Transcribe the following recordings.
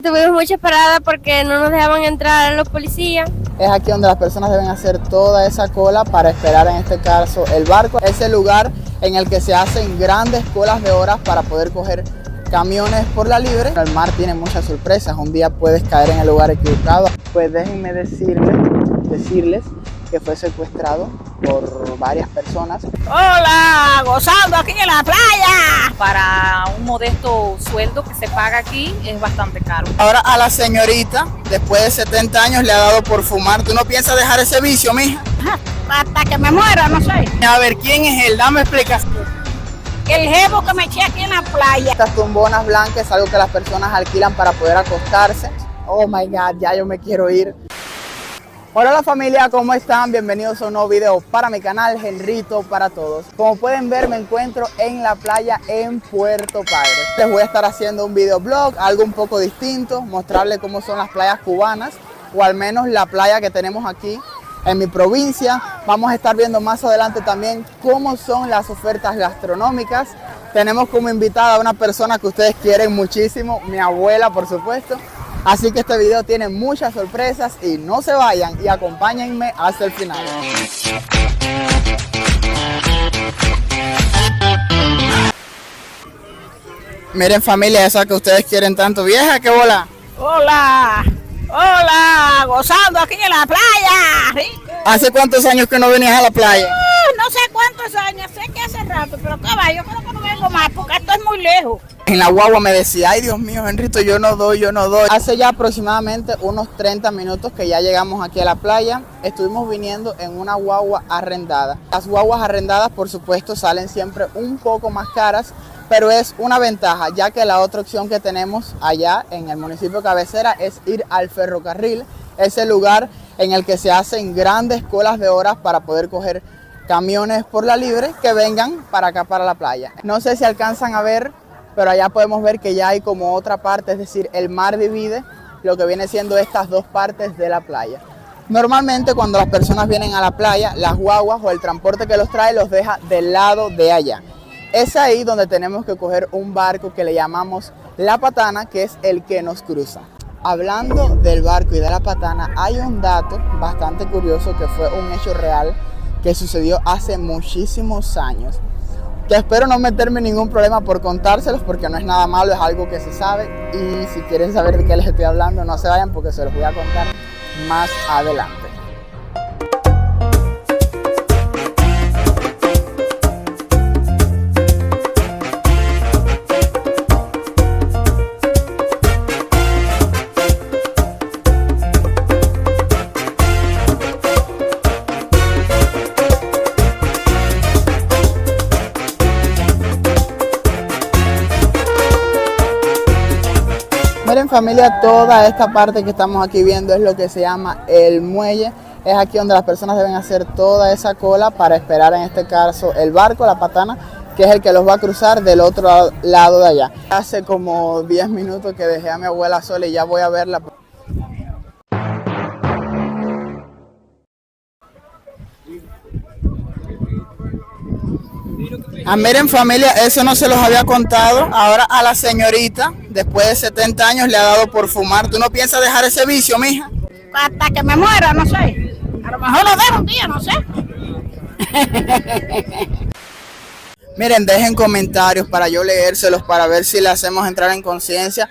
Tuvimos muchas paradas porque no nos dejaban entrar los policías. Es aquí donde las personas deben hacer toda esa cola para esperar, en este caso, el barco. Es el lugar en el que se hacen grandes colas de horas para poder coger camiones por la libre. El mar tiene muchas sorpresas, un día puedes caer en el lugar equivocado. Pues déjenme decirles que fue secuestrado por varias personas. ¡Hola! Gozando aquí en la playa. Para un modesto sueldo que se paga aquí es bastante caro. Ahora a la señorita, después de 70 años, le ha dado por fumar. ¿Tú no piensas dejar ese vicio, mija? Hasta que me muera, no sé. A ver, ¿quién es él? Dame explicación. El jevo que me eché aquí en la playa. Estas tumbonas blancas es algo que las personas alquilan para poder acostarse. Oh my God, ya yo me quiero ir. Hola familia, ¿cómo están? Bienvenidos a un nuevo video para mi canal, Henrito para todos. Como pueden ver, me encuentro en la playa en Puerto Padre. Les voy a estar haciendo un videoblog, algo un poco distinto, mostrarles cómo son las playas cubanas, o al menos la playa que tenemos aquí en mi provincia. Vamos a estar viendo más adelante también cómo son las ofertas gastronómicas. Tenemos como invitada a una persona que ustedes quieren muchísimo, mi abuela, por supuesto. Así que este video tiene muchas sorpresas y no se vayan y acompáñenme hasta el final. Miren familia, esa que ustedes quieren tanto. Vieja, ¿qué bola? ¡Hola! ¡Hola! Gozando aquí en la playa. Rico. ¿Hace cuántos años que no venías a la playa? No sé cuántos años, sé que hace rato, pero qué va, yo creo que no vengo más porque esto es muy lejos. En la guagua me decía, ay Dios mío, Henrito, yo no doy. Hace ya aproximadamente unos 30 minutos que ya llegamos aquí a la playa. Estuvimos viniendo en una guagua arrendada. Las guaguas arrendadas, por supuesto, salen siempre un poco más caras, pero es una ventaja, ya que la otra opción que tenemos allá en el municipio cabecera es ir al ferrocarril. Es el lugar en el que se hacen grandes colas de horas para poder coger camiones por la libre que vengan para acá, para la playa. No sé si alcanzan a ver, pero allá podemos ver que ya hay como otra parte, es decir, el mar divide lo que viene siendo estas dos partes de la playa. Normalmente cuando las personas vienen a la playa, las guaguas o el transporte que los trae los deja del lado de allá. Es ahí donde tenemos que coger un barco que le llamamos La Patana, que es el que nos cruza. Hablando del barco y de La Patana, hay un dato bastante curioso que fue un hecho real que sucedió hace muchísimos años, que espero no meterme en ningún problema por contárselos porque no es nada malo, es algo que se sabe, y si quieren saber de qué les estoy hablando, no se vayan porque se los voy a contar más adelante. Miren familia, toda esta parte que estamos aquí viendo es lo que se llama el muelle. Es aquí donde las personas deben hacer toda esa cola para esperar, en este caso, el barco, La Patana, que es el que los va a cruzar del otro lado de allá. Hace como 10 minutos que dejé a mi abuela sola y ya voy a verla. Miren familia, eso no se los había contado. Ahora a la señorita, después de 70 años, le ha dado por fumar. ¿Tú no piensas dejar ese vicio, mija? Hasta que me muera, no sé. A lo mejor lo dejo un día, no sé. Miren, dejen comentarios para yo leérselos, para ver si le hacemos entrar en conciencia.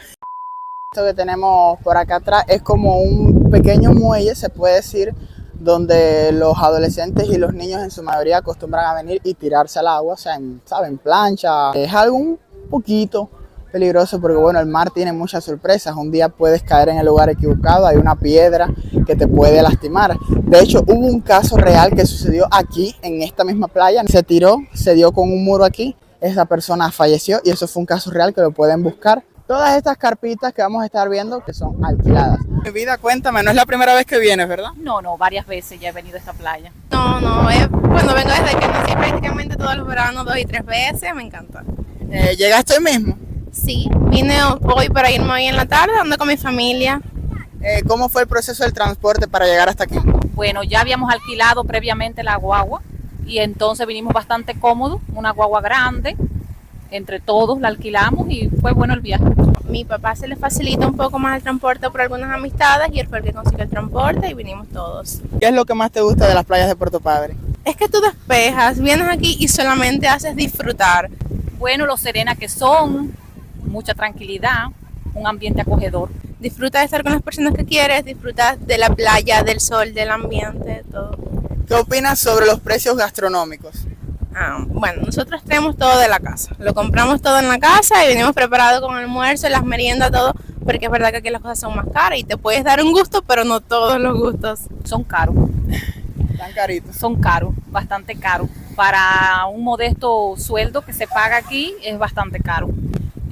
Esto que tenemos por acá atrás es como un pequeño muelle, se puede decir, donde los adolescentes y los niños en su mayoría acostumbran a venir y tirarse al agua, o sea, en plancha. Es algo un poquito peligroso porque bueno, el mar tiene muchas sorpresas. Un día puedes caer en el lugar equivocado, hay una piedra que te puede lastimar. De hecho, hubo un caso real que sucedió aquí, en esta misma playa. Se tiró, se dio con un muro aquí, esa persona falleció y eso fue un caso real que lo pueden buscar. Todas estas carpitas que vamos a estar viendo que son alquiladas. Mi vida, cuéntame, no es la primera vez que vienes, ¿verdad? No, varias veces ya he venido a esta playa. No, bueno, vengo desde que nací prácticamente todos los veranos 2 y 3 veces, me encanta. ¿Llegaste hoy mismo? Sí, vine hoy para irme hoy en la tarde, ando con mi familia. ¿Cómo fue el proceso del transporte para llegar hasta aquí? Bueno, ya habíamos alquilado previamente la guagua y entonces vinimos bastante cómodos, una guagua grande. Entre todos la alquilamos y fue bueno el viaje. Mi papá se le facilita un poco más el transporte por algunas amistades y él fue el que consiguió el transporte y vinimos todos. ¿Qué es lo que más te gusta de las playas de Puerto Padre? Es que tú despejas, vienes aquí y solamente haces disfrutar. Bueno, lo serena que son, mucha tranquilidad, un ambiente acogedor. Disfrutas de estar con las personas que quieres, disfrutas de la playa, del sol, del ambiente, de todo. ¿Qué opinas sobre los precios gastronómicos? Bueno, nosotros traemos todo de la casa. Lo compramos todo en la casa y venimos preparados con el almuerzo, las meriendas, todo. Porque es verdad que aquí las cosas son más caras y te puedes dar un gusto, pero no todos los gustos. Son caros. Tan caritos. Son caros, bastante caros. Para un modesto sueldo que se paga aquí es bastante caro.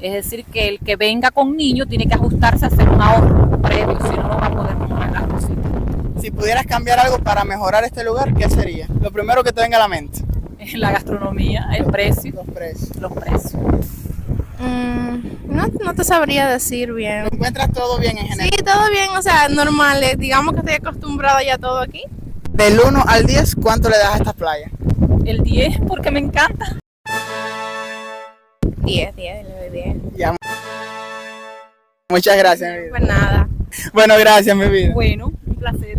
Es decir, que el que venga con niños tiene que ajustarse a hacer un ahorro previo, si no, no va a poder comprar las cositas. Si pudieras cambiar algo para mejorar este lugar, ¿qué sería? Lo primero que te venga a la mente. La gastronomía, el precio, Los precios. los precios. No te sabría decir bien. ¿Lo encuentras todo bien en general? Sí, todo bien, o sea, normal. Digamos que estoy acostumbrada ya a todo aquí. Del 1 al 10, ¿cuánto le das a estas playas? El 10 porque me encanta. 10, le doy 10. Ya. Muchas gracias, mi vida. Pues nada. Bueno, gracias, mi vida. Bueno, un placer.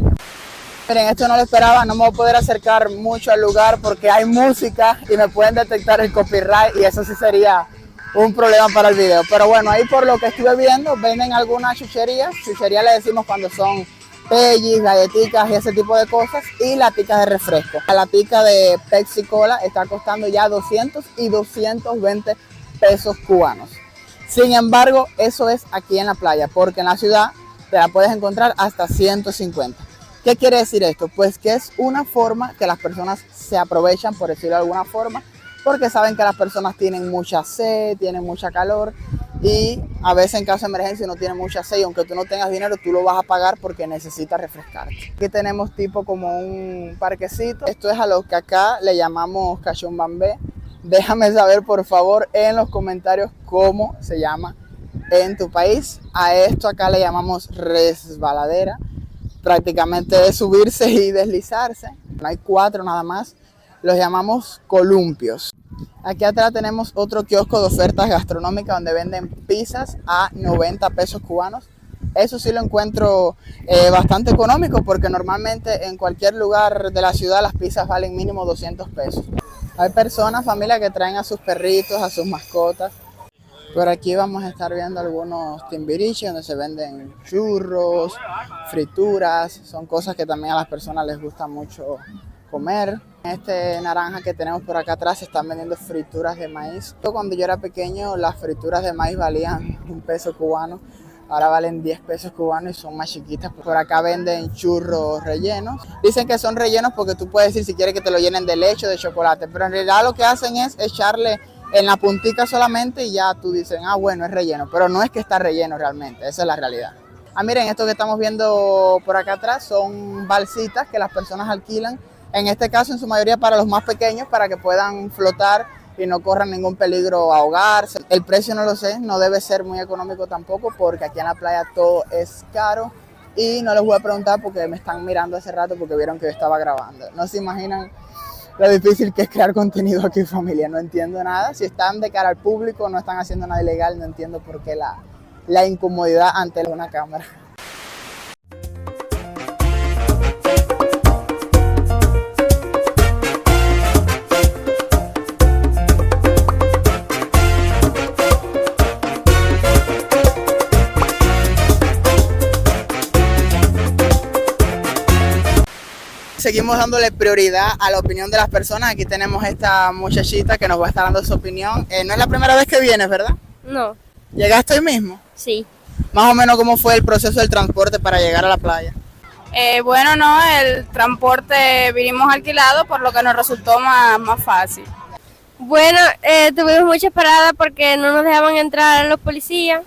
Miren, esto no lo esperaba, no me voy a poder acercar mucho al lugar porque hay música y me pueden detectar el copyright y eso sí sería un problema para el video. Pero bueno, ahí por lo que estuve viendo, venden algunas chucherías. Chucherías le decimos cuando son pellis, galletitas y ese tipo de cosas, y laticas de refresco. La latica de Pepsi Cola está costando ya 200 y 220 pesos cubanos. Sin embargo, eso es aquí en la playa, porque en la ciudad te la puedes encontrar hasta 150. ¿Qué quiere decir esto? Pues que es una forma que las personas se aprovechan, por decirlo de alguna forma, porque saben que las personas tienen mucha sed, tienen mucha calor y a veces en caso de emergencia no tienen mucha sed y aunque tú no tengas dinero, tú lo vas a pagar porque necesitas refrescarte. Aquí tenemos tipo como un parquecito. Esto es a lo que acá le llamamos Cachumbambé. Déjame saber por favor en los comentarios cómo se llama en tu país. A esto acá le llamamos resbaladera. Prácticamente es subirse y deslizarse. No hay 4 nada más. Los llamamos columpios. Aquí atrás tenemos otro kiosco de ofertas gastronómicas donde venden pizzas a 90 pesos cubanos. Eso sí lo encuentro bastante económico porque normalmente en cualquier lugar de la ciudad las pizzas valen mínimo 200 pesos. Hay personas, familia, que traen a sus perritos, a sus mascotas. Por aquí vamos a estar viendo algunos timbiriches donde se venden churros, frituras. Son cosas que también a las personas les gusta mucho comer. Este naranja que tenemos por acá atrás se están vendiendo frituras de maíz. Cuando yo era pequeño las frituras de maíz valían 1 peso cubano. Ahora valen 10 pesos cubanos y son más chiquitas. Por acá venden churros rellenos. Dicen que son rellenos porque tú puedes decir si quieres que te lo llenen de leche o de chocolate. Pero en realidad lo que hacen es echarle en la puntica solamente y ya tú dices, bueno, es relleno. Pero no es que está relleno realmente, esa es la realidad. Miren, esto que estamos viendo por acá atrás son balsitas que las personas alquilan. En este caso, en su mayoría para los más pequeños, para que puedan flotar y no corran ningún peligro a ahogarse. El precio no lo sé, no debe ser muy económico tampoco, porque aquí en la playa todo es caro. Y no les voy a preguntar porque me están mirando hace rato porque vieron que yo estaba grabando. No se imaginan lo difícil que es crear contenido aquí, familia. No entiendo nada. Si están de cara al público, no están haciendo nada ilegal, no entiendo por qué la incomodidad ante una cámara. Seguimos dándole prioridad a la opinión de las personas. Aquí tenemos esta muchachita que nos va a estar dando su opinión. No es la primera vez que vienes, ¿verdad? No. ¿Llegaste hoy mismo? Sí. Más o menos, ¿cómo fue el proceso del transporte para llegar a la playa? Bueno, no, el transporte vinimos alquilado, por lo que nos resultó más fácil. Bueno, tuvimos muchas paradas porque no nos dejaban entrar los policías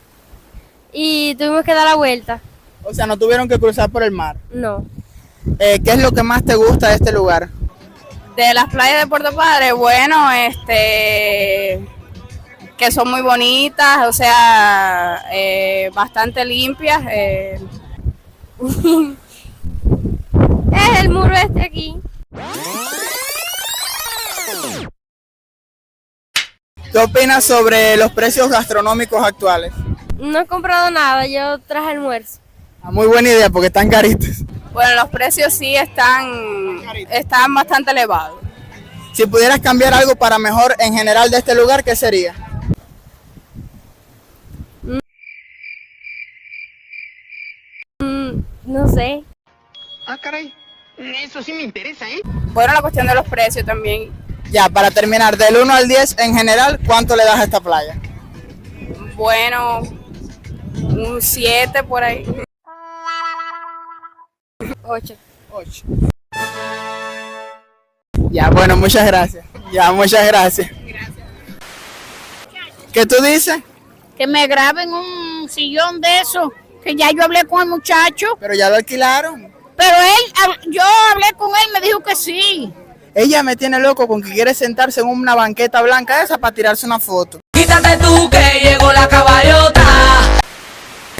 y tuvimos que dar la vuelta. O sea, no tuvieron que cruzar por el mar. No. ¿Qué es lo que más te gusta de este lugar? De las playas de Puerto Padre, bueno, que son muy bonitas, o sea, bastante limpias. Es el muro aquí. ¿Qué opinas sobre los precios gastronómicos actuales? No he comprado nada, yo traje almuerzo. Muy buena idea porque están caritos. Bueno, los precios sí están bastante elevados. Si pudieras cambiar algo para mejor en general de este lugar, ¿qué sería? No sé. Ah, caray, eso sí me interesa, ¿eh? Bueno, la cuestión de los precios también. Ya, para terminar, del 1 al 10 en general, ¿cuánto le das a esta playa? Bueno, un 7 por ahí. 8. 8. Ya, bueno, muchas gracias. Ya, muchas gracias. ¿Qué tú dices? Que me graben un sillón de eso, que ya yo hablé con el muchacho, Pero ya lo alquilaron. pero yo hablé con él, me dijo que sí. Ella me tiene loco con que quiere sentarse en una banqueta blanca esa para tirarse una foto. Quítate tú que llegó la caballota.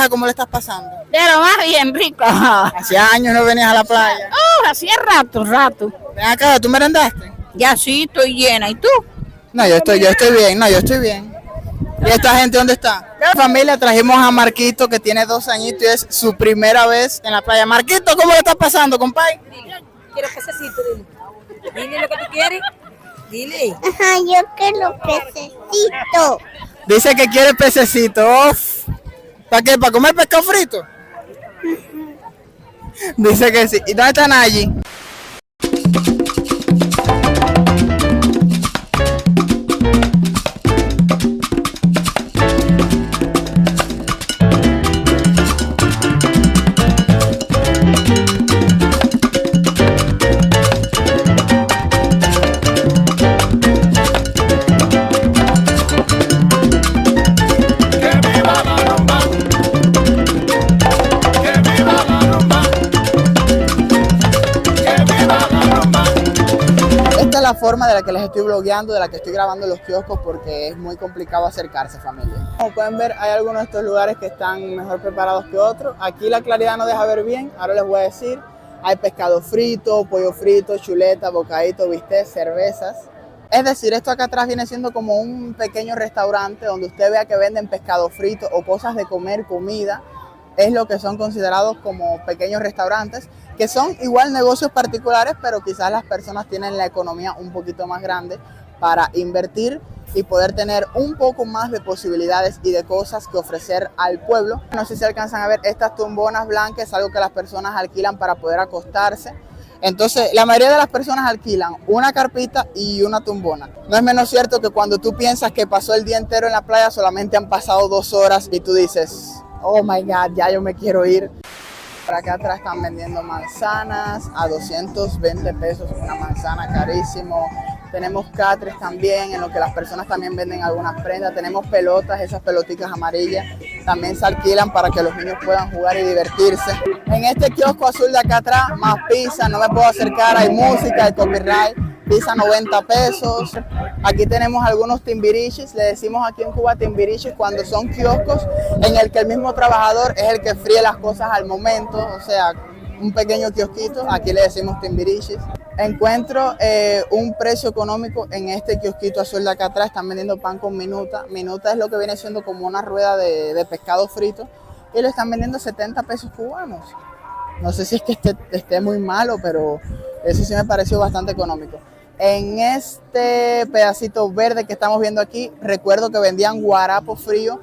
¿Cómo le estás pasando? De lo más bien, rico. Hacía años no venías a la playa. Hacía rato. Ven acá, ¿tú merendaste? Ya sí, estoy llena. ¿Y tú? No, yo estoy bien, yo estoy bien. ¿Y esta gente dónde está? La familia trajimos a Marquito que tiene 2 añitos y es su primera vez en la playa. Marquito, ¿cómo le está pasando, compadre? ¿Quieres pececito? Dile. Dile lo que tú quieres. Dile. Ajá, yo quiero pececito. Dice que quiere pececito. Uf. ¿Para qué? ¿Para comer pescado frito? Dice que sí. ¿Y dónde están allí? La forma de la que les estoy blogueando, de la que estoy grabando los kioscos porque es muy complicado acercarse, familia. Como pueden ver, hay algunos de estos lugares que están mejor preparados que otros. Aquí la claridad no deja ver bien, ahora les voy a decir. Hay pescado frito, pollo frito, chuleta, bocadito, bistec, cervezas. Es decir, esto acá atrás viene siendo como un pequeño restaurante donde usted vea que venden pescado frito o cosas de comer, comida. Es lo que son considerados como pequeños restaurantes, que son igual negocios particulares, pero quizás las personas tienen la economía un poquito más grande para invertir y poder tener un poco más de posibilidades y de cosas que ofrecer al pueblo. No sé si alcanzan a ver estas tumbonas blancas, es algo que las personas alquilan para poder acostarse. Entonces, la mayoría de las personas alquilan una carpita y una tumbona. No es menos cierto que cuando tú piensas que pasó el día entero en la playa, solamente han pasado 2 horas y tú dices, oh my God, ya yo me quiero ir. Por acá atrás están vendiendo manzanas a 220 pesos una manzana, carísimo. Tenemos catres también, en lo que las personas también venden algunas prendas. Tenemos pelotas, esas pelotitas amarillas, también se alquilan para que los niños puedan jugar y divertirse. En este kiosco azul de acá atrás, más pizza, no me puedo acercar, hay música, hay copyright. Pizza 90 pesos. Aquí tenemos algunos timbiriches, le decimos aquí en Cuba timbiriches cuando son kioscos en el que el mismo trabajador es el que fríe las cosas al momento, o sea, un pequeño kiosquito, aquí le decimos timbiriches. Encuentro un precio económico en este kiosquito azul de acá atrás, están vendiendo pan con minuta. Minuta es lo que viene siendo como una rueda de pescado frito y lo están vendiendo 70 pesos cubanos. No sé si es que esté muy malo, pero eso sí me pareció bastante económico. En este pedacito verde que estamos viendo aquí, recuerdo que vendían guarapo frío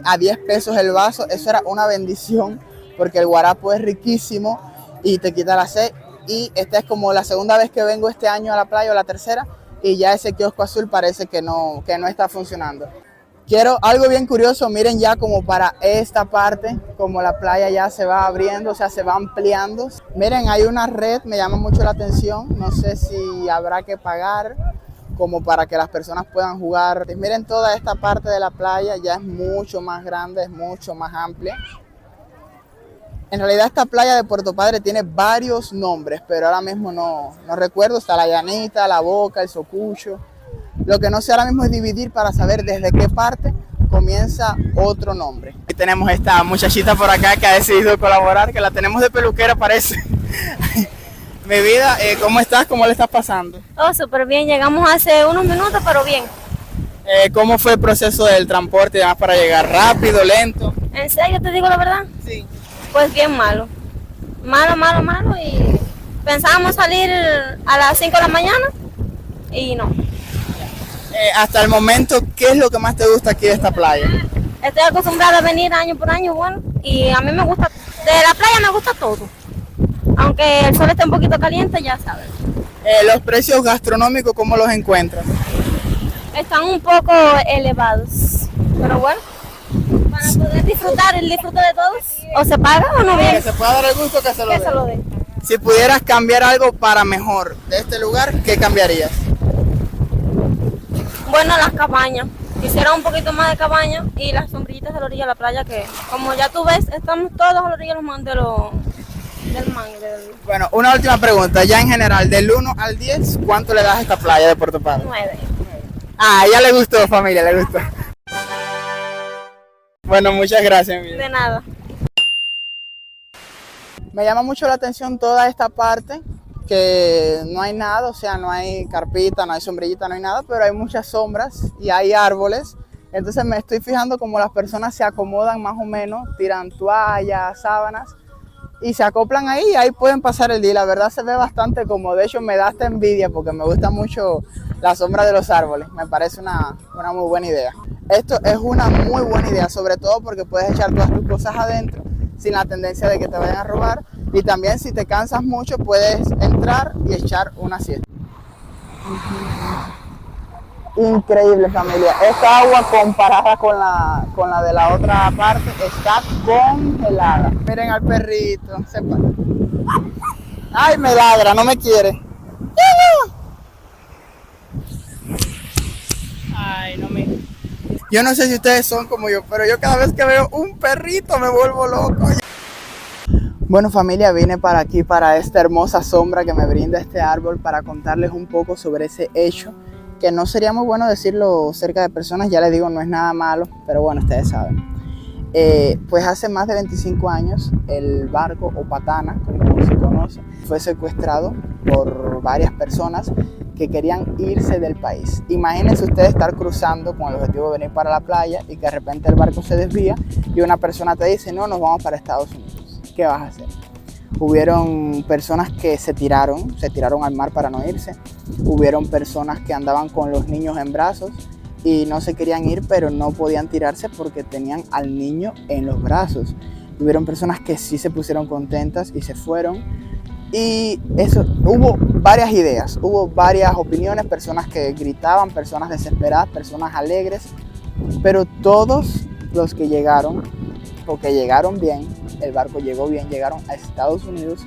a 10 pesos el vaso. Eso era una bendición porque el guarapo es riquísimo y te quita la sed. Y esta es como la segunda vez que vengo este año a la playa o la tercera y ya ese kiosco azul parece que no está funcionando. Quiero algo bien curioso, miren ya como para esta parte, como la playa ya se va abriendo, o sea, se va ampliando. Miren, hay una red, me llama mucho la atención, no sé si habrá que pagar como para que las personas puedan jugar. Miren toda esta parte de la playa, ya es mucho más grande, es mucho más amplia. En realidad esta playa de Puerto Padre tiene varios nombres, pero ahora mismo no recuerdo, está la Llanita, la Boca, el Socucho. Lo que no sé ahora mismo es dividir para saber desde qué parte comienza otro nombre. Y tenemos esta muchachita por acá que ha decidido colaborar, que la tenemos de peluquera parece. Mi vida, ¿cómo estás? ¿Cómo le estás pasando? Oh, súper bien, llegamos hace unos minutos, pero bien. ¿Cómo fue el proceso del transporte y demás para llegar? ¿Rápido, lento? ¿En serio te digo la verdad? Sí. Pues bien malo. Malo y pensábamos salir a las 5 de la mañana y no. Hasta el momento, ¿qué es lo que más te gusta aquí de esta playa? Estoy acostumbrada a venir año por año, bueno, y a mí me gusta, de la playa me gusta todo. Aunque el sol esté un poquito caliente, ya sabes. Los precios gastronómicos, ¿cómo los encuentras? Están un poco elevados, pero bueno, para poder disfrutar el disfrute de todos, o se paga o no viene. Que se pueda dar el gusto que se lo Que dé. se lo dé. Si pudieras cambiar algo para mejor de este lugar, ¿qué cambiarías? Bueno, las cabañas. Quisiera un poquito más de cabaña y las sombrillitas de la orilla de la playa, que como ya tú ves, estamos todos a la orilla del mar. Bueno, una última pregunta. Ya en general, del 1 al 10, ¿cuánto le das a esta playa de Puerto Padre? 9. Ah, ya le gustó, familia, le gustó. Bueno, muchas gracias, mira. De nada. Me llama mucho la atención toda esta parte, que no hay nada, o sea, no hay carpita, no hay sombrillita, no hay nada, pero hay muchas sombras y hay árboles. Entonces me estoy fijando cómo las personas se acomodan más o menos, tiran toallas, sábanas y se acoplan ahí y ahí pueden pasar el día. La verdad se ve bastante cómodo, de hecho me da hasta envidia porque me gusta mucho la sombra de los árboles, me parece una muy buena idea. Esto es una muy buena idea, sobre todo porque puedes echar todas tus cosas adentro sin la tendencia de que te vayan a robar, y también si te cansas mucho puedes entrar y echar una siesta. Increíble, familia, esta agua comparada con la de la otra parte está congelada. Miren al perrito, ay, me ladra, no me quiere. Ay, no me... Yo no sé si ustedes son como yo, pero yo cada vez que veo un perrito me vuelvo loco. Bueno, familia, vine para aquí, para esta hermosa sombra que me brinda este árbol, para contarles un poco sobre ese hecho, que no sería muy bueno decirlo cerca de personas, ya les digo, no es nada malo, pero bueno, ustedes saben. Pues hace más de 25 años el barco, o patana, como se conoce, fue secuestrado por varias personas que querían irse del país. Imagínense ustedes estar cruzando con el objetivo de venir para la playa y que de repente el barco se desvía y una persona te dice, no, nos vamos para Estados Unidos. ¿Qué vas a hacer? Hubieron personas que se tiraron al mar para no irse. Hubieron personas que andaban con los niños en brazos y no se querían ir, pero no podían tirarse porque tenían al niño en los brazos. Hubieron personas que sí se pusieron contentas y se fueron. Y eso, hubo varias ideas, hubo varias opiniones, personas que gritaban, personas desesperadas, personas alegres, pero todos los que llegaron, porque llegaron bien, el barco llegó bien, llegaron a Estados Unidos,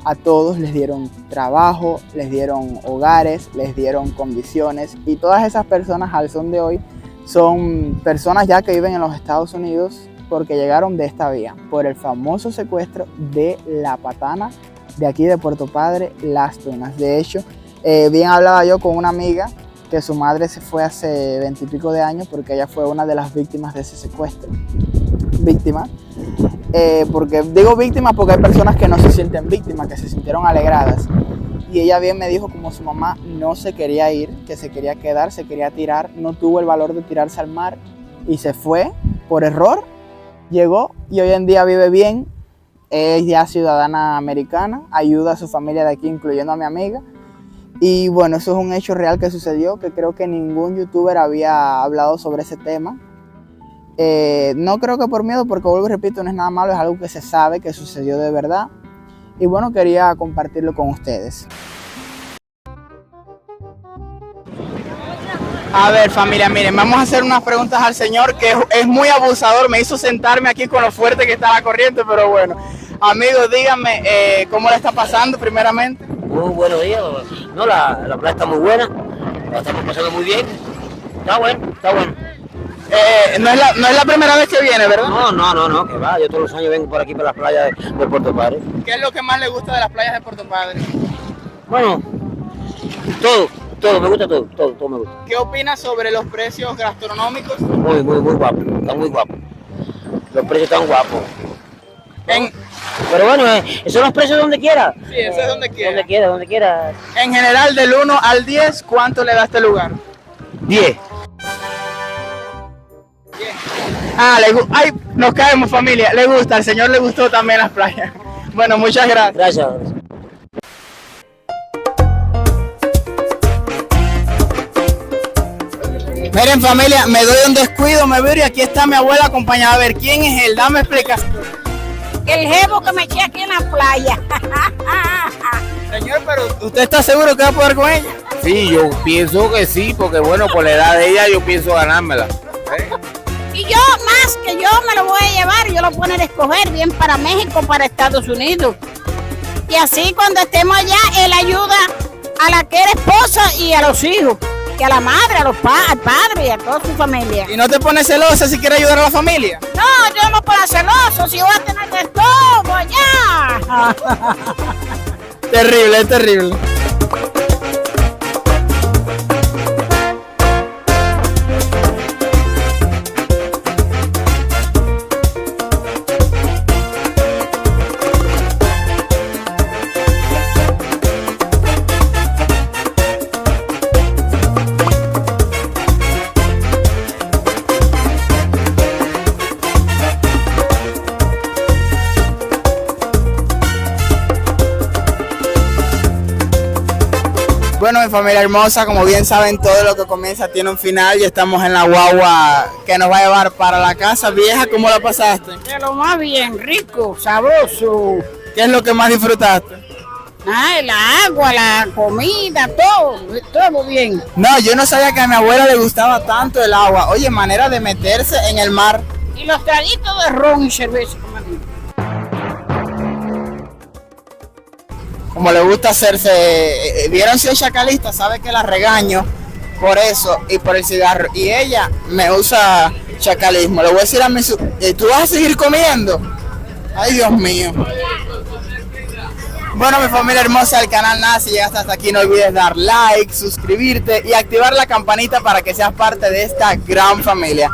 a todos les dieron trabajo, les dieron hogares, les dieron condiciones, y todas esas personas al son de hoy son personas ya que viven en los Estados Unidos porque llegaron de esta vía, por el famoso secuestro de la patana de aquí de Puerto Padre, Las Tunas. De hecho, bien hablaba yo con una amiga que su madre se fue hace 20 y pico de años porque ella fue una de las víctimas de ese secuestro. Víctima, porque digo víctima porque hay personas que no se sienten víctimas, que se sintieron alegradas. Y ella bien me dijo como su mamá no se quería ir, que se quería quedar, se quería tirar, no tuvo el valor de tirarse al mar y se fue por error, llegó y hoy en día vive bien. Es ya ciudadana americana, ayuda a su familia de aquí, incluyendo a mi amiga. Y bueno, eso es un hecho real que sucedió, que creo que ningún youtuber había hablado sobre ese tema. No creo que por miedo, porque vuelvo y repito, no es nada malo, es algo que se sabe que sucedió de verdad. Y bueno, quería compartirlo con ustedes. A ver, familia, miren, vamos a hacer unas preguntas al señor que es muy abusador, me hizo sentarme aquí con lo fuerte que está la corriente, pero bueno. Amigos, díganme, ¿cómo le está pasando primeramente? Muy buenos días, no, la playa está muy buena, la estamos pasando muy bien, está bueno, está bueno. No es la primera vez que viene, ¿verdad? No, que va, yo todos los años vengo por aquí, por las playas de Puerto Padre. ¿Qué es lo que más le gusta de las playas de Puerto Padre? Bueno, todo, me gusta todo me gusta. ¿Qué opinas sobre los precios gastronómicos? Muy guapo, está muy guapo. Los precios están guapos. Pero bueno, esos son los precios donde quiera. Sí, eso es donde quiera. Donde quiera. En general, del 1 al 10, ¿cuánto le da este lugar? 10. Ah, Nos caemos, familia. Le gusta, al señor le gustó también las playas. Bueno, muchas gracias. Gracias. Miren, familia, me doy un descuido, me veo y aquí está mi abuela acompañada. A ver, ¿quién es él? Dame explicación. El jevo que me eché aquí en la playa. Señor, pero ¿usted está seguro que va a poder con ella? Sí, yo pienso que sí, porque bueno, por la edad de ella yo pienso ganármela. Y yo, más que yo me lo voy a llevar, yo lo voy a poner a escoger bien para México, para Estados Unidos. Y así cuando estemos allá, él ayuda a la que era esposa y a los hijos, y a la madre, al padre y a toda su familia. ¿Y no te pones celosa si quieres ayudar a la familia? No, yo no puedo celoso, si voy a tener de todo allá. Terrible, es terrible. Bueno, mi familia hermosa, como bien saben, todo lo que comienza tiene un final y estamos en la guagua que nos va a llevar para la casa. Vieja, ¿cómo la pasaste? De lo más bien, rico, sabroso. ¿Qué es lo que más disfrutaste? El agua, la comida, todo bien. No, yo no sabía que a mi abuela le gustaba tanto el agua. Oye, manera de meterse en el mar. Y los traguitos de ron y cerveza, comadre. Como le gusta hacerse, vieron si es chacalista, sabe que la regaño por eso y por el cigarro. Y ella me usa chacalismo. Le voy a decir a mi ¿tú vas a seguir comiendo? Ay, Dios mío. Bueno, mi familia hermosa del canal Nada, si llegaste hasta aquí no olvides dar like, suscribirte y activar la campanita para que seas parte de esta gran familia.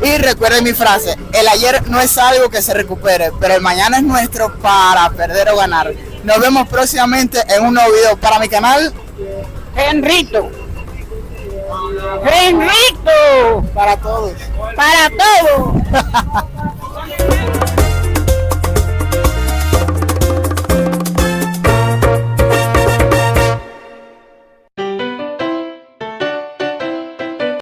Y recuerden mi frase, el ayer no es algo que se recupere, pero el mañana es nuestro para perder o ganar. Nos vemos próximamente en un nuevo video para mi canal. Henrito. Henrito. Para todos. Para todos.